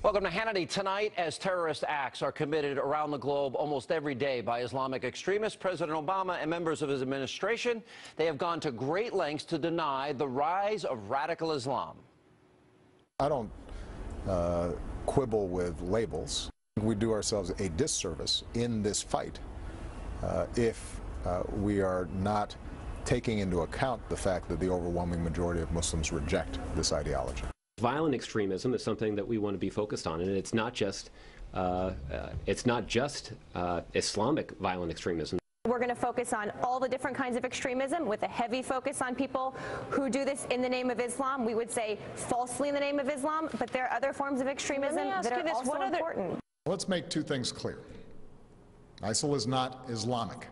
Welcome to Hannity. Tonight, as terrorist acts are committed around the globe almost every day by Islamic extremists, President Obama and members of his administration, they have gone to great lengths to deny the rise of radical Islam. I don't quibble with labels. We do ourselves a disservice in this fight if we are not taking into account the fact that the overwhelming majority of Muslims reject this ideology. Violent extremism is something that we want to be focused on, and it's not just Islamic violent extremism. We're going to focus on all the different kinds of extremism with a heavy focus on people who do this in the name of Islam. We would say falsely in the name of Islam, but there are other forms of extremism that are also important. Let's make two things clear. ISIL is not Islamic.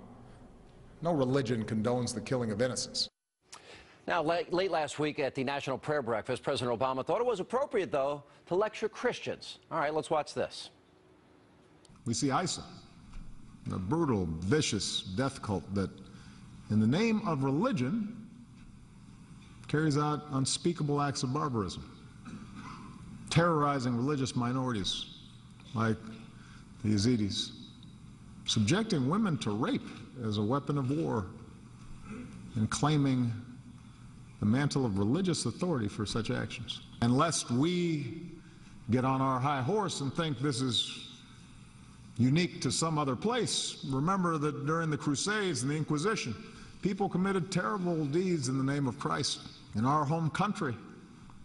No religion condones the killing of innocents. Now, late last week at the National Prayer Breakfast, President Obama thought it was appropriate, though, to lecture Christians. All right, let's watch this. We see ISIL, a brutal, vicious death cult that, in the name of religion, carries out unspeakable acts of barbarism, terrorizing religious minorities like the Yazidis, subjecting women to rape as a weapon of war, and claiming the mantle of religious authority for such actions. And lest we get on our high horse and think this is unique to some other place, remember that during the Crusades and the Inquisition, people committed terrible deeds in the name of Christ. In our home country,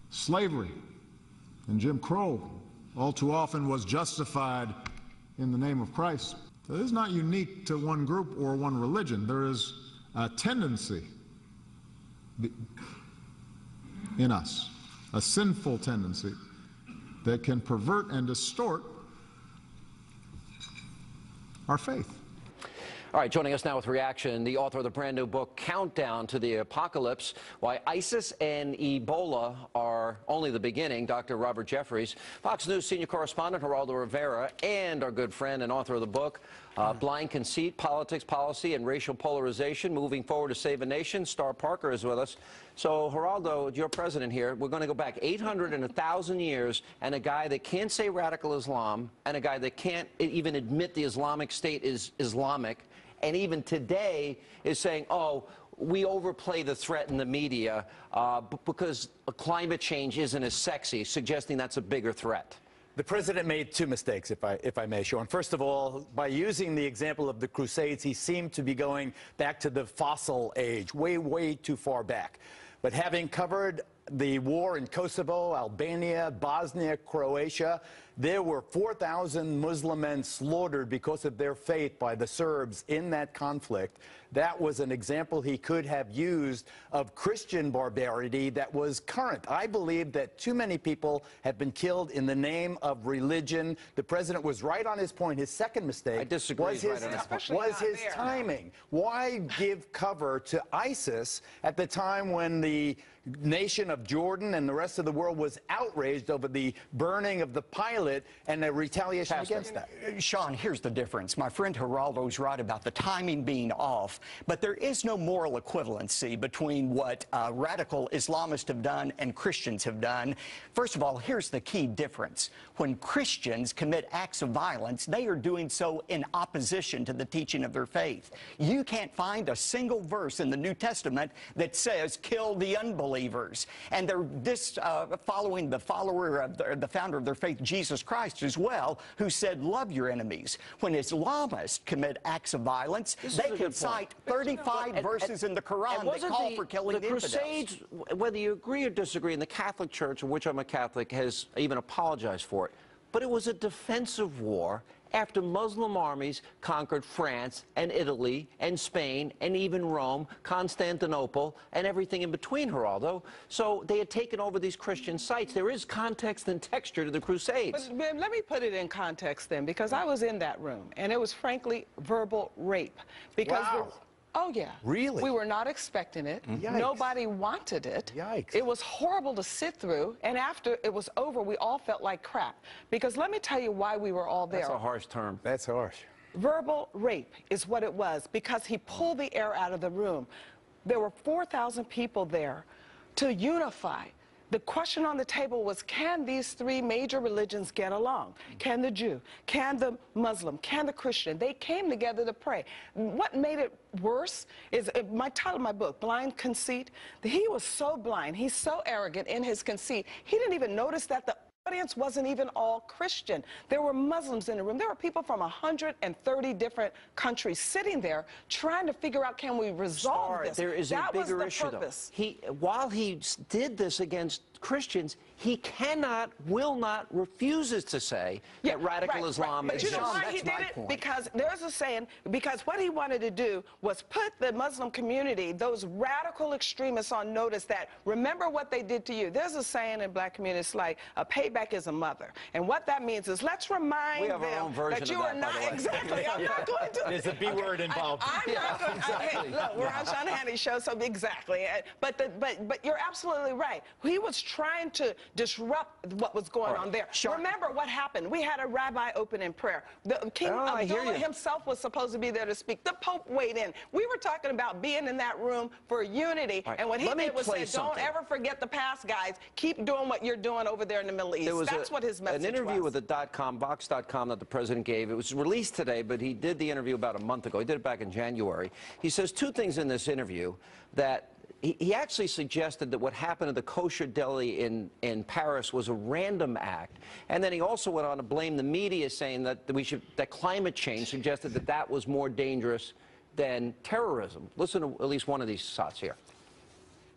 slavery and Jim Crow all too often was justified in the name of Christ. So this is not unique to one group or one religion. There is a tendency in us, a sinful tendency that can pervert and distort our faith. All right, joining us now with reaction, the author of the brand new book, Countdown to the Apocalypse, Why ISIS and Ebola Are Only the Beginning, Dr. Robert Jeffries, Fox News senior correspondent Geraldo Rivera, and our good friend and author of the book, Blind Conceit, Politics, Policy, and Racial Polarization, Moving Forward to Save a Nation. Star Parker is with us. So, Geraldo, you're president here. We're going to go back 800 and 1,000 years, and a guy that can't say radical Islam, and a guy that can't even admit the Islamic State is Islamic, and even today is saying, oh, we overplay the threat in the media because climate change isn't as sexy, suggesting that's a bigger threat. The president made two mistakes, if I may, Sean. First of all, by using the example of the Crusades, he seemed to be going back to the fossil age, way, way too far back. But having covered the war in Kosovo, Albania, Bosnia, Croatia, there were 4,000 Muslim men slaughtered because of their faith by the Serbs in that conflict. That was an example he could have used of Christian barbarity that was current. I believe that too many people have been killed in the name of religion. The president was right on his point. His second mistake was his timing. Why give cover to ISIS at the time when the nation of Jordan and the rest of the world was outraged over the burning of the pilot and the retaliation against that? Sean, here's the difference. My friend Geraldo's right about the timing being off, but there is no moral equivalency between what radical Islamists have done and Christians have done. First of all, here's the key difference. When Christians commit acts of violence, they are doing so in opposition to the teaching of their faith. You can't find a single verse in the New Testament that says, kill the unbelievers. And they're following the founder of their faith, Jesus Christ, as well, who said, love your enemies. When Islamists commit acts of violence, they can cite 35 verses in the Quran that call for killing the infidels. Crusades, whether you agree or disagree, and the Catholic Church, of which I'm a Catholic, has even apologized for it, but it was a defensive war after Muslim armies conquered France and Italy and Spain and even Rome, Constantinople, and everything in between, Geraldo. So they had taken over these Christian sites. There is context and texture to the Crusades. But let me put it in context then, because I was in that room, and it was frankly verbal rape. Because oh, yeah. Really? We were not expecting it. Yikes. Nobody wanted it. Yikes. It was horrible to sit through, and after it was over, we all felt like crap. Because let me tell you why we were all there. That's a harsh term. That's harsh. Verbal rape is what it was, because he pulled the air out of the room. There were 4,000 people there to unify. the question on the table was, can these three major religions get along? Can the Jew, can the Muslim, can the Christian? They came together to pray. What made it worse is my title of my book, Blind Conceit. He was so blind, he's so arrogant in his conceit, he didn't even notice that the audience wasn't even all Christian. There were Muslims in the room. There were people from 130 different countries sitting there trying to figure out, can we resolve this? There is a bigger issue, though. While he did this against Christians, he cannot, will not, refuses to say that radical Islam But is you know why just. he did it? Because there's a saying, because what he wanted to do was put the Muslim community, those radical extremists, on notice that, remember what they did to you. There's a saying in black communities like, a payback is a mother. And what that means is, let's remind them that you are not, exactly, I'm not going to. There's a B word involved. I'm not going to, hey, look, we're on Sean Hannity show, so exactly. But you're absolutely right. He was trying to disrupt what was going on there. Remember what happened. We had a rabbi open in prayer. The King Abdullah himself was supposed to be there to speak. The Pope weighed in. We were talking about being in that room for unity, and what he did was say, don't ever forget the past, guys. Keep doing what you're doing over there in the Middle East. That's what his message was. An interview with the Vox.com that the president gave. It was released today, but he did the interview about a month ago. He did it back in January. He says two things in this interview that he actually suggested that what happened at the kosher deli in Paris was a random act, and then he also went on to blame the media, saying that that climate change suggested that that was more dangerous than terrorism. Listen to at least one of these thoughts here.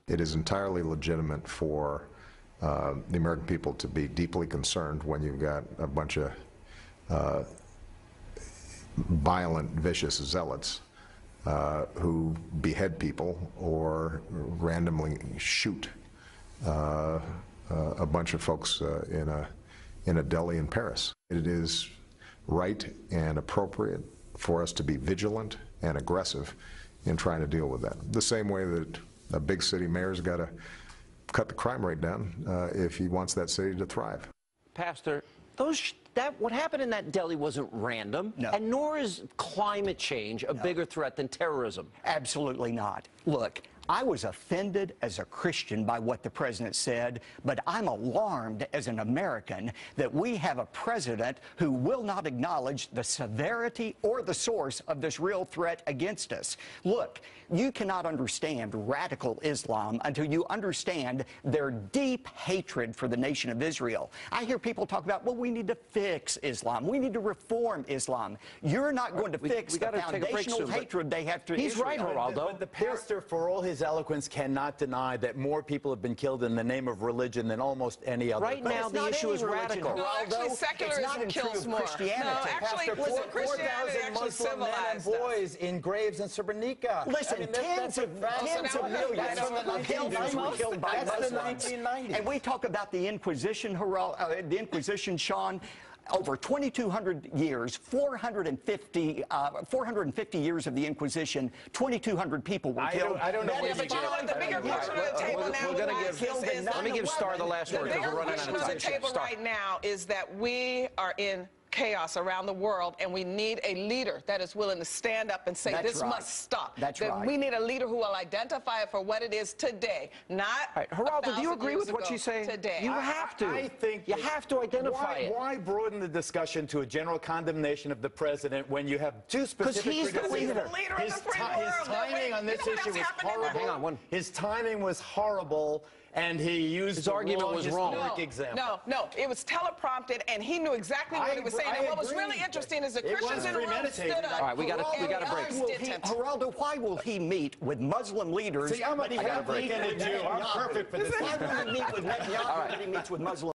It is entirely legitimate for the American people to be deeply concerned when you've got a bunch of violent, vicious zealots who behead people or randomly shoot a bunch of folks in a deli in Paris. It is right and appropriate for us to be vigilant and aggressive in trying to deal with that. The same way that a big city mayor's got to cut the crime rate down if he wants that city to thrive. Pastor, what happened in that deli wasn't random, and nor is climate change a bigger threat than terrorism. Absolutely not. Look, I was offended as a Christian by what the president said, but I'm alarmed as an American that we have a president who will not acknowledge the severity or the source of this real threat against us. Look, you cannot understand radical Islam until you understand their deep hatred for the nation of Israel. I hear people talk about, well, we need to fix Islam. We need to reform Islam. You're not going to fix the foundational hatred they have to Israel. He's right, Geraldo. But the pastor, for all his eloquence, cannot deny that more people have been killed in the name of religion than almost any other. Right now, the issue is radical. No, actually, secularism kills more. No, actually, listen, Christianity actually civilized men and boys in graves in Srebrenica. Listen, tens of millions of Hindus were killed by Muslims. And we talk about the Inquisition, Sean. Over 2,200 years, 450 years of the Inquisition, 2,200 people were killed. I don't know but you know what, the bigger question on the table now let me give Star the last word because we're running out of time. The bigger question on the table right now is that we are in chaos around the world, and we need a leader that is willing to stand up and say, this must stop. We need a leader who will identify it for what it is today, not Geraldo, do you agree with what she's saying? Today. You have to. I think you have to identify it. Why broaden the discussion to a general condemnation of the president when you have two specific criticisms? Because he's the leader. His timing on this issue was horrible. Hang on, His timing was horrible. And he used his argument was wrong. No, it was teleprompted, and he knew exactly what he was saying. And what was really interesting is the Christians in the room stood up. All right, we got to break. Geraldo, why will he meet with Muslim leaders? See, I'm a Catholic and a Jew. I'm perfect for this. Why will he meet with Netanyahu when he meets with Muslim